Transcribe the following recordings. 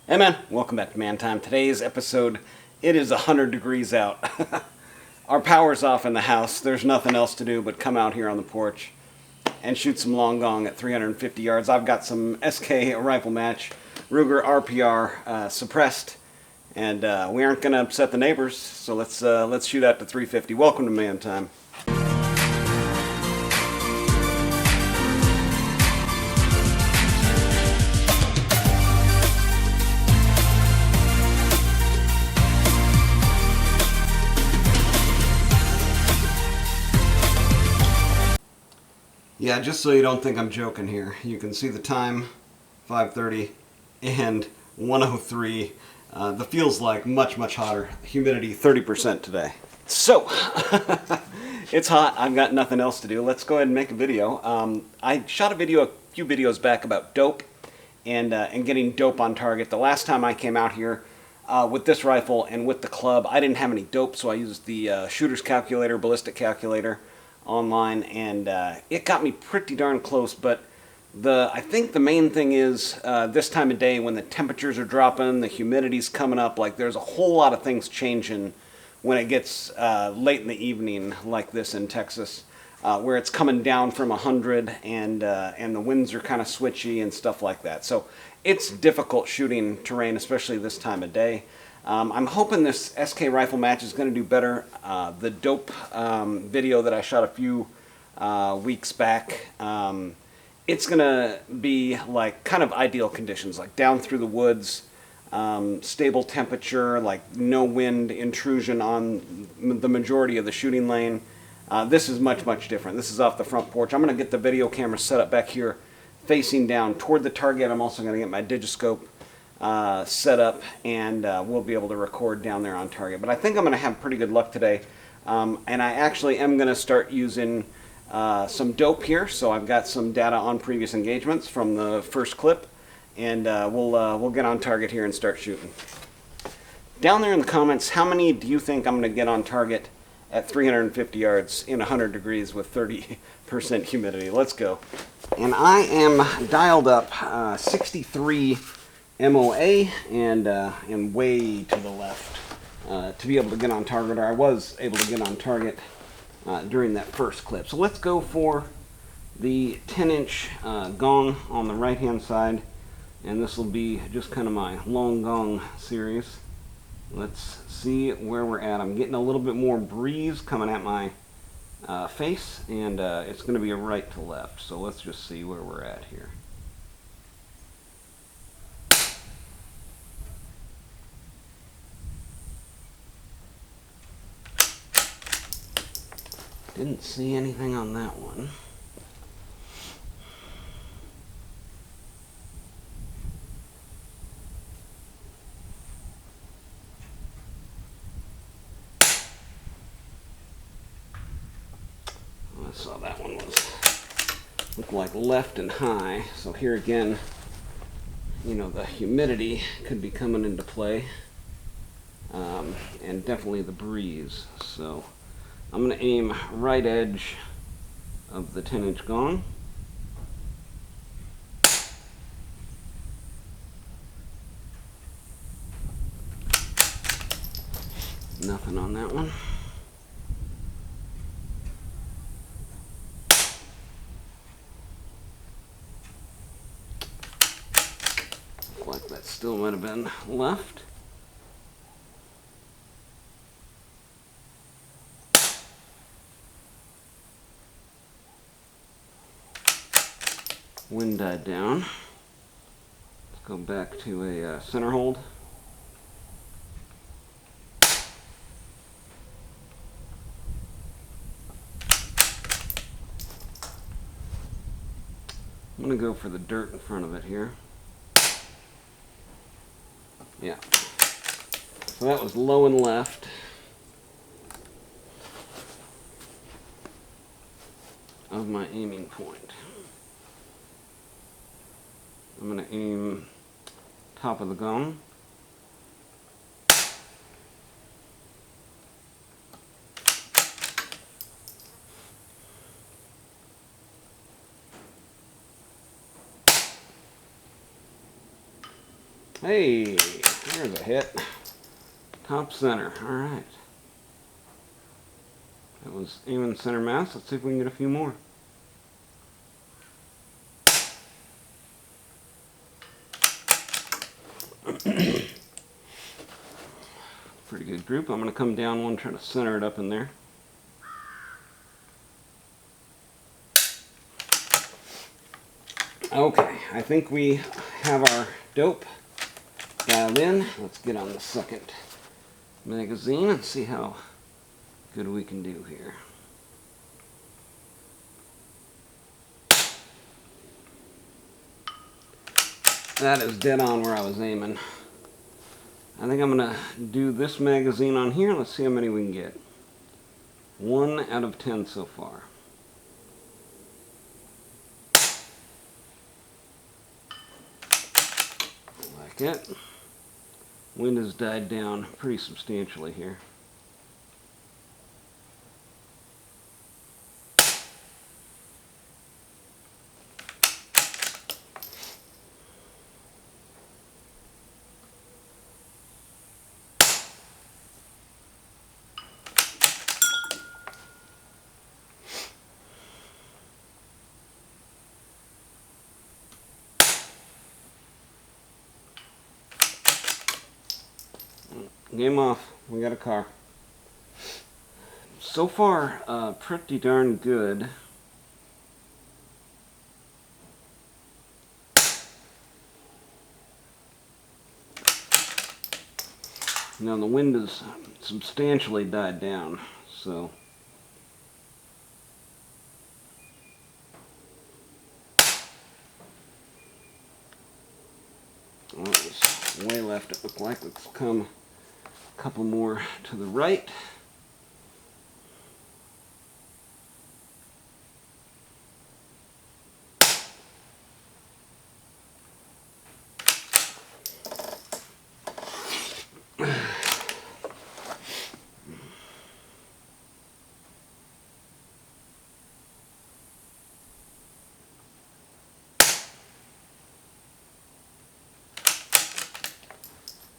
Hey man, welcome back to Man Time. Today's episode, it is 100 degrees out. Our power's off in the house. There's nothing else to do but come out here on the porch and shoot some long gong at 350 yards. I've got some SK rifle match, Ruger RPR suppressed, and we aren't going to upset the neighbors, so let's shoot out to 350. Welcome to Man Time. Yeah, just so you don't think I'm joking here, you can see the time, 5:30 and 1:03. The feels like much feels humidity 30% today. So, it's hot. I've got nothing else to do. Let's go ahead and make a video. I shot a video a few videos back about dope and getting dope on target. The last time I came out here with this rifle and with the club, I didn't have any dope, so I used the shooter's calculator, ballistic calculator online, and it got me pretty darn close. But I think the main thing is this time of day when the temperatures are dropping, the humidity's coming up, like there's a whole lot of things changing when it gets late in the evening like this in Texas, where it's coming down from 100 and the winds are kind of switchy and stuff like that. So it's difficult shooting terrain, especially this time of day. I'm hoping this SK rifle match is going to do better. The dope video that I shot a few weeks back, it's going to be like kind of ideal conditions, like down through the woods, stable temperature, like no wind intrusion on the majority of the shooting lane. This is much different. This is off the front porch. I'm going to get the video camera set up back here facing down toward the target. I'm also going to get my digiscope set up, and we'll be able to record down there on target. But I think I'm going to have pretty good luck today, and I actually am going to start using some dope here. So I've got some data on previous engagements from the first clip, and we'll get on target here and start shooting. Down there in the comments, how many do you think I'm going to get on target at 350 yards in 100 degrees with 30% humidity? Let's go. And I am dialed up 63 MOA and way to the left to be able to get on target, or I was able to get on target during that first clip. So let's go for the 10-inch gong on the right-hand side, and this will be just kind of my long gong series. Let's see where we're at. I'm getting a little bit more breeze coming at my face, and it's going to be a right to left. So let's just see where we're at here. Didn't see anything on that one. I saw that one looked like left and high. So here again, you know, the humidity could be coming into play, and definitely the breeze. So I'm going to aim right edge of the 10-inch gong. Nothing on that one. Looks like that still might have been left. Wind died down. Let's go back to a center hold. I'm going to go for the dirt in front of it here. Yeah. So that was low and left of my aiming point. I'm going to aim top of the gong. Hey, there's a hit. Top center. All right. That was aiming center mass. Let's see if we can get a few more. Pretty good group. I'm going to come down one, try to center it up in there. Okay, I think we have our dope dialed in. Let's get on the second magazine and see how good we can do here. That is dead on where I was aiming. I think I'm going to do this magazine on here. Let's see how many we can get. 1 out of 10 so far. Like it. Wind has died down pretty substantially here. Game off. We got a car. So far, pretty darn good. Now the wind has substantially died down, so well, it was way left, it looked like. Let's come a couple more to the right.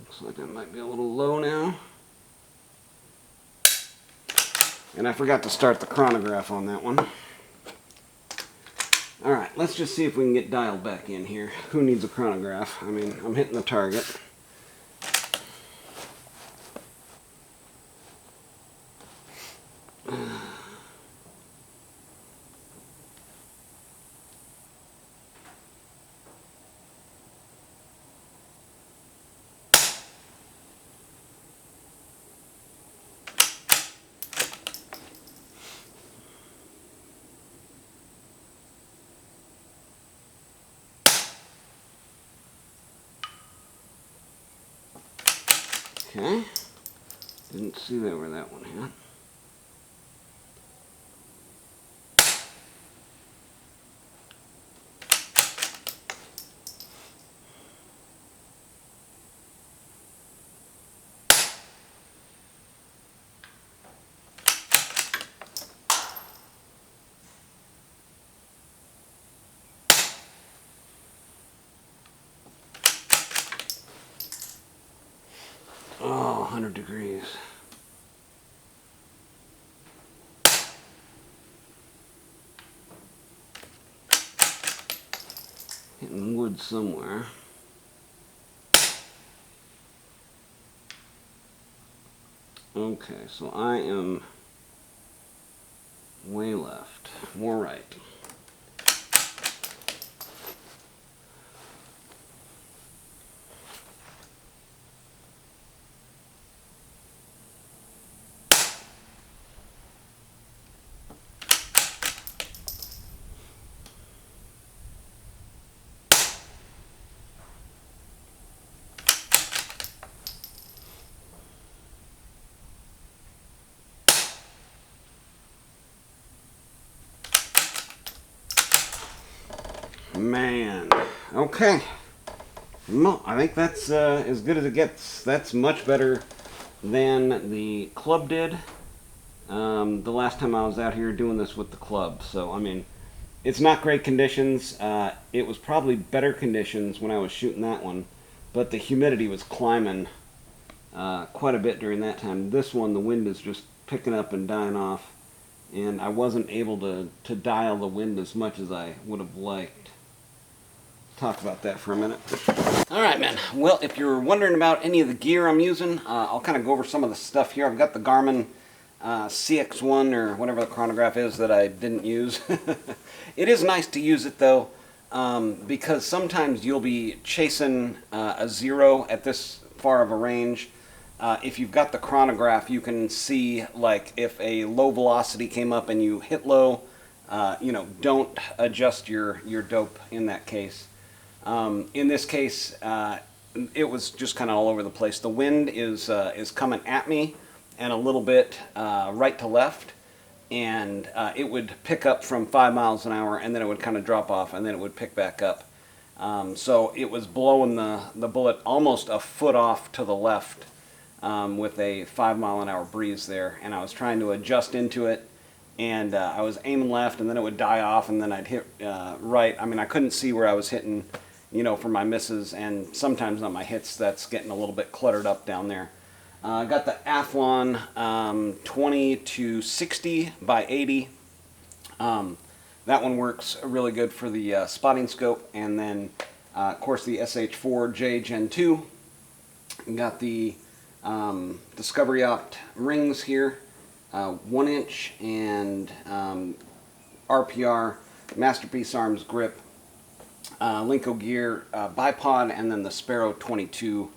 Looks like that might be a little low now. And I forgot to start the chronograph on that one. Alright, let's just see if we can get dialed back in here. Who needs a chronograph? I mean, I'm hitting the target. Okay, didn't see that where that one hit. Oh, 100 degrees. Hitting wood somewhere. Okay, so I am way left, more right. Man, okay. Well, I think that's as good as it gets. That's much better than the club did the last time I was out here doing this with the club. So, I mean, it's not great conditions. It was probably better conditions when I was shooting that one. but the humidity was climbing quite a bit during that time. This one, the wind is just picking up and dying off, and I wasn't able to dial the wind as much as I would have liked. Talk about that for a minute. All right, man. Well, if you're wondering about any of the gear I'm using, I'll kind of go over some of the stuff here. I've got the Garmin CX1 or whatever the chronograph is that I didn't use. It is nice to use it though, because sometimes you'll be chasing a zero at this far of a range. If you've got the chronograph, you can see like if a low velocity came up and you hit low, you know, don't adjust your dope in that case. In this case, it was just kind of all over the place. The wind is coming at me and a little bit right to left, and it would pick up from 5 miles an hour, and then it would kind of drop off, and then it would pick back up. So it was blowing the bullet almost a foot off to the left with a 5 mile an hour breeze there, and I was trying to adjust into it, and I was aiming left, and then it would die off, and then I'd hit right. I mean, I couldn't see where I was hitting, you know, for my misses, and sometimes on my hits that's getting a little bit cluttered up down there. I got the Athlon 20-60 by 80. That one works really good for the spotting scope, and then of course the SH4J Gen 2. Got the Discovery Opt rings here, 1 inch, and RPR Masterpiece Arms grip, Linko Gear bipod, and then the Sparrow 22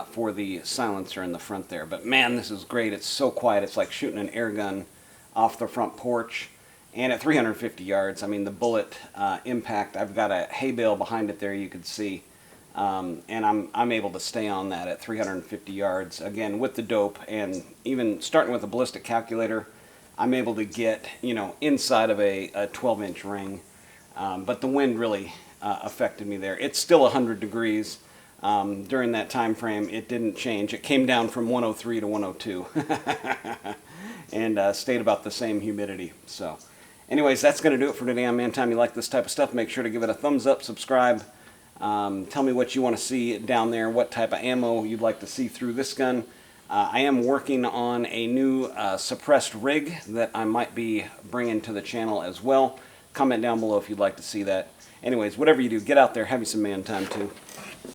for the silencer in the front there. But man, this is great. It's so quiet. It's like shooting an air gun off the front porch. And at 350 yards, I mean, the bullet impact, I've got a hay bale behind it there you can see. And I'm able to stay on that at 350 yards, again, with the dope, and even starting with a ballistic calculator, I'm able to get, you know, inside of a 12-inch ring. But the wind really affected me there. It's still 100 degrees. During that time frame, it didn't change. It came down from 103 to 102 and stayed about the same humidity. So anyways, that's going to do it for today on Man Time. You like this type of stuff, make sure to give it a thumbs up, subscribe. Tell me what you want to see down there, what type of ammo you'd like to see through this gun. I am working on a new suppressed rig that I might be bringing to the channel as well. Comment down below if you'd like to see that. Anyways, whatever you do, get out there, have you some man time too.